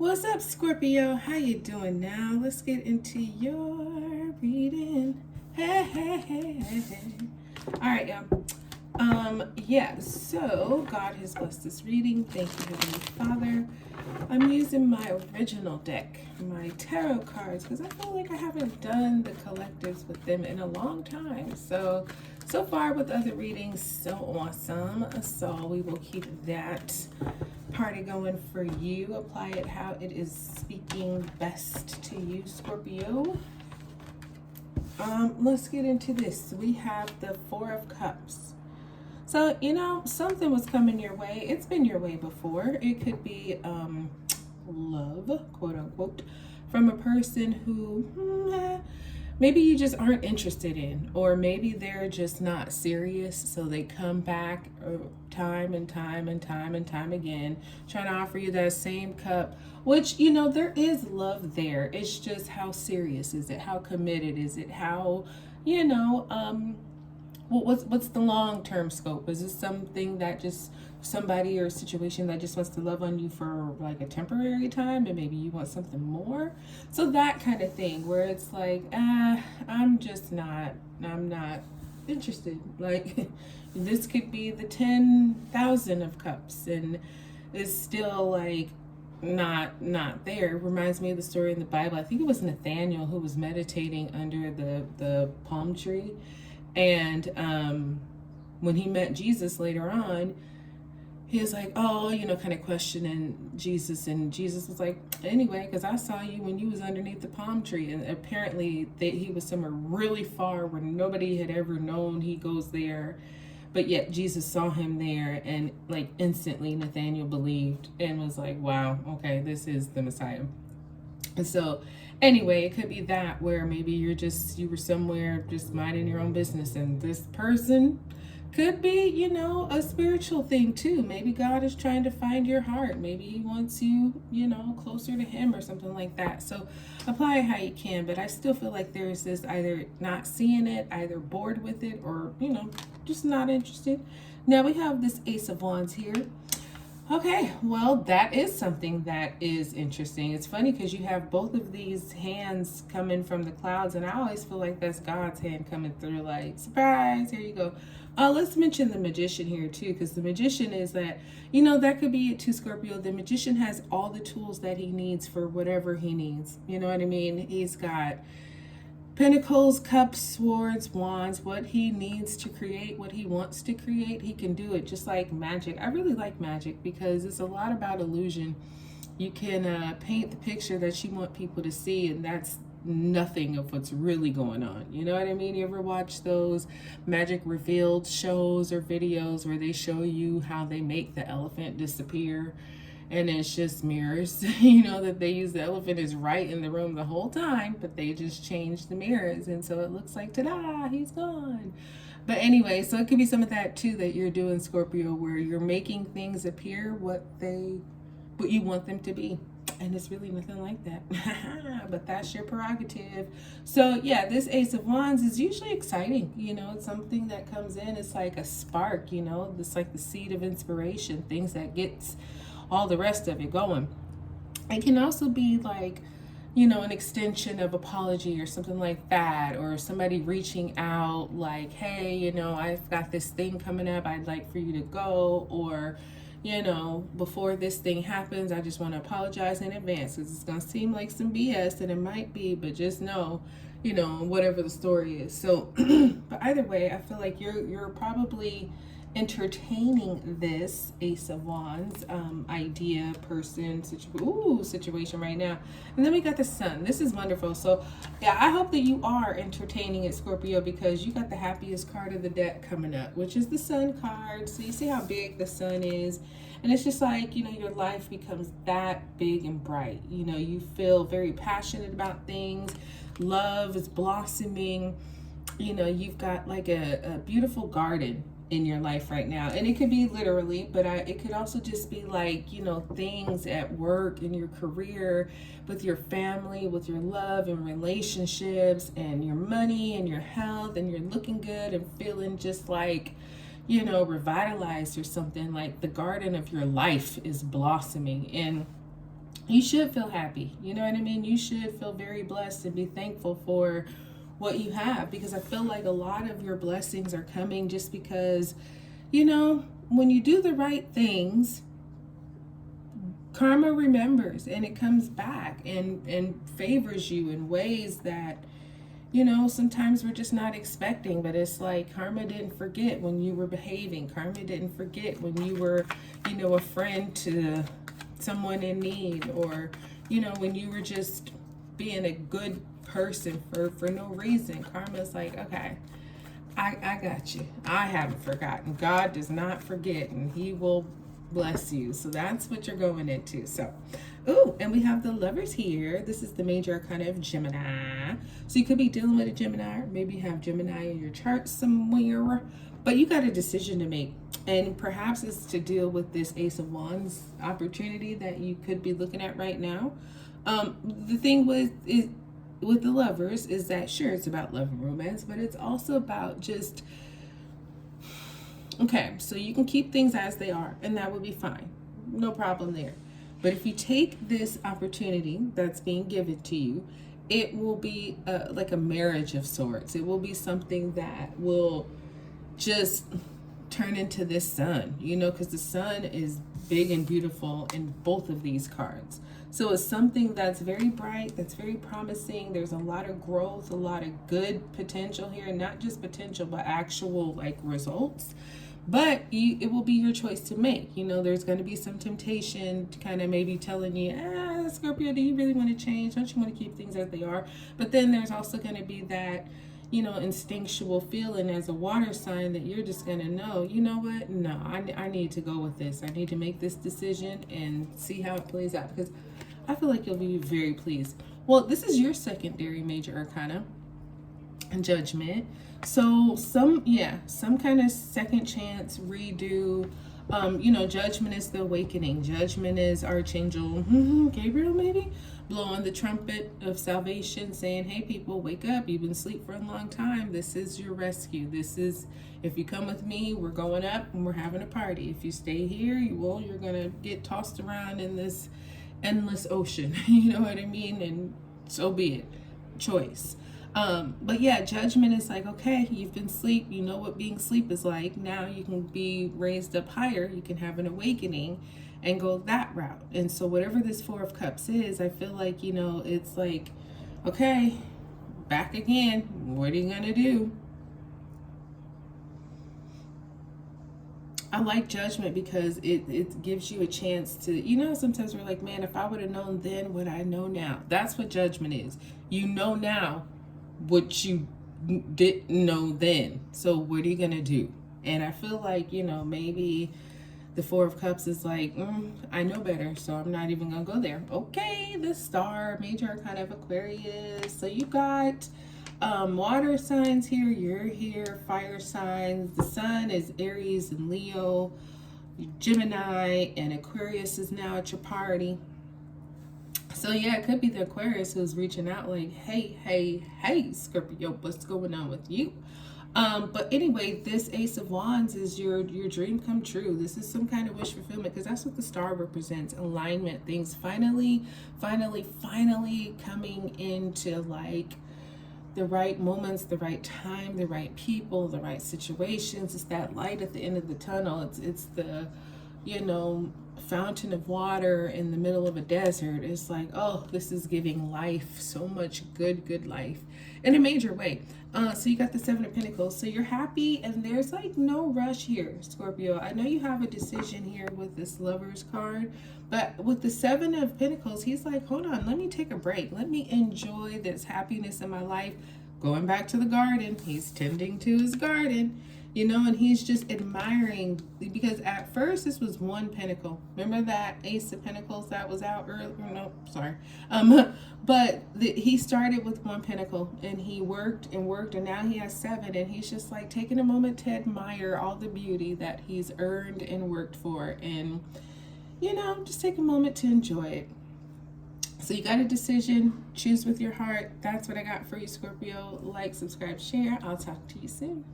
What's up, Scorpio? How you doing now? Let's get into your reading. Hey, hey, hey, hey, hey. All right, y'all. Yeah, so God has blessed this reading. Thank you, Heavenly Father. I'm using my original deck, my tarot cards, because I feel like I haven't done the collectives with them in a long time. So far with other readings, so awesome. So we will keep that party going for you. Apply it how it is speaking best to you, Scorpio. Let's get into this. We have the Four of Cups. So, something was coming your way. It's been your way before. It could be love, quote unquote, from a person who maybe you just aren't interested in, or maybe they're just not serious. So they come back time and time and time and time again, trying to offer you that same cup, which, there is love there. It's just how serious is it? How committed is it? How, what's the long-term scope? Is this something that just somebody or a situation that just wants to love on you for like a temporary time, and maybe you want something more? So that kind of thing where it's like, I'm not interested. Like this could be the 10,000 of cups and it's still like not there. It reminds me of the story in the Bible. I think it was Nathaniel who was meditating under the palm tree. And when he met Jesus later on, he was like, kind of questioning Jesus. And Jesus was like, anyway, because I saw you when you was underneath the palm tree. And apparently he was somewhere really far where nobody had ever known he goes there. But yet Jesus saw him there, and like instantly Nathaniel believed and was like, wow, okay, this is the Messiah. And so anyway, it could be that where maybe you were somewhere just minding your own business, and this person could be, a spiritual thing too. Maybe God is trying to find your heart. Maybe he wants you, closer to him or something like that. So apply it how you can, but I still feel like there's this either not seeing it, either bored with it, or, just not interested. Now we have this Ace of Wands here. Okay, well, that is something that is interesting. It's funny because you have both of these hands coming from the clouds, and I always feel like that's God's hand coming through, like, surprise, here you go. Let's mention the Magician here too, because the Magician is that, that could be it too, Scorpio. The Magician has all the tools that he needs for whatever he needs. You know what I mean? He's got Pentacles, Cups, Swords, Wands, what he needs to create, what he wants to create, he can do it, just like magic. I really like magic because it's a lot about illusion. You can paint the picture that you want people to see, and that's nothing of what's really going on. You know what I mean? You ever watch those magic revealed shows or videos where they show you how they make the elephant disappear? And it's just mirrors, that they use. The elephant is right in the room the whole time, but they just change the mirrors. And so it looks like, ta-da, he's gone. But anyway, so it could be some of that too that you're doing, Scorpio, where you're making things appear what you want them to be. And it's really nothing like that. But that's your prerogative. So yeah, this Ace of Wands is usually exciting. It's something that comes in. It's like a spark, it's like the seed of inspiration, things that gets all the rest of it going. It can also be like, an extension of apology or something like that, or somebody reaching out like, hey, I've got this thing coming up, I'd like for you to go, or, before this thing happens, I just want to apologize in advance, because it's going to seem like some BS, and it might be, but just know, whatever the story is. So, but either way, I feel like you're probably entertaining this Ace of Wands idea, person, situation right now. And then we got the Sun. This is wonderful. So yeah, I hope that you are entertaining it, Scorpio, because you got the happiest card of the deck coming up, which is the Sun card. So you see how big the Sun is, and it's just like, your life becomes that big and bright. You feel very passionate about things. Love is blossoming. You've got like a beautiful garden in your life right now, and it could be literally, but it could also just be like, things at work, in your career, with your family, with your love and relationships, and your money and your health, and you're looking good and feeling just like, revitalized or something. Like the garden of your life is blossoming. And you should feel happy. You know what I mean? You should feel very blessed and be thankful for what you have, because I feel like a lot of your blessings are coming just because, when you do the right things, karma remembers and it comes back and favors you in ways that, sometimes we're just not expecting. But it's like karma didn't forget when you were behaving. Karma didn't forget when you were, a friend to someone in need, or, when you were just being a good person for no reason. Karma's like, okay, I got you. I haven't forgotten. God does not forget, and he will bless you. So that's what you're going into. So, and we have the Lovers here. This is the major arcana of Gemini. So you could be dealing with a Gemini, or maybe you have Gemini in your chart somewhere, but you got a decision to make. And perhaps it's to deal with this Ace of Wands opportunity that you could be looking at right now. The thing with the Lovers is that, sure, it's about love and romance, but it's also about just, okay, so you can keep things as they are, and that would be fine. No problem there. But if you take this opportunity that's being given to you, it will be like a marriage of sorts. It will be something that will just turn into this sun, because the sun is big and beautiful in both of these cards. So it's something that's very bright, that's very promising. There's a lot of growth, a lot of good potential here, not just potential, but actual results. But it will be your choice to make. There's going to be some temptation to kind of maybe telling you, Scorpio, do you really want to change? Don't you want to keep things as they are? But then there's also going to be that, instinctual feeling as a water sign that you're just going to know, you know what? No, I need to go with this. I need to make this decision and see how it plays out, because I feel like you'll be very pleased. Well, this is your secondary major arcana, Judgment. So some kind of second chance, redo. Judgment is the awakening. Judgment is Archangel Gabriel, maybe blowing the trumpet of salvation, saying, hey people, wake up. You've been asleep for a long time. This is your rescue. This is, if you come with me, we're going up and we're having a party. If you stay here, you're gonna get tossed around in this endless ocean. You know what I mean? And so be it. Choice. But yeah, Judgment is like, okay, you've been asleep. You know what being asleep is like. Now you can be raised up higher. You can have an awakening and go that route. And so whatever this Four of Cups is, I feel like, it's like, okay, back again. What are you going to do? I like Judgment because it gives you a chance to, sometimes we're like, man, if I would have known then what I know now. That's what Judgment is. You know now what you didn't know then. So what are you gonna do? And I feel like, maybe the Four of Cups is like, I know better, so I'm not even gonna go there. Okay, the Star, major arcana of Aquarius. So you got water signs here, you're here, fire signs. The sun is Aries and Leo, Gemini, and Aquarius is now at your party. So yeah, it could be the Aquarius who's reaching out like, hey, Scorpio, what's going on with you? But anyway, this Ace of Wands is your dream come true. This is some kind of wish fulfillment, because that's what the star represents. Alignment, things finally coming into the right moments, the right time, the right people, the right situations. It's that light at the end of the tunnel. It's the, fountain of water in the middle of a desert. It's like, oh, this is giving life, so much good life in a major way. So you got the Seven of Pentacles. So you're happy, and there's no rush here, Scorpio. I know you have a decision here with this Lovers card, but with the Seven of Pentacles, he's like, hold on, let me take a break. Let me enjoy this happiness in my life. Going back to the garden, he's tending to his garden. And he's just admiring, because at first this was one pentacle. Remember that Ace of Pentacles that was out earlier? No, sorry. But he started with one pentacle, and he worked, and now he has seven, and he's just like taking a moment to admire all the beauty that he's earned and worked for, and just take a moment to enjoy it. So you got a decision. Choose with your heart. That's what I got for you, Scorpio. Like, subscribe, share. I'll talk to you soon.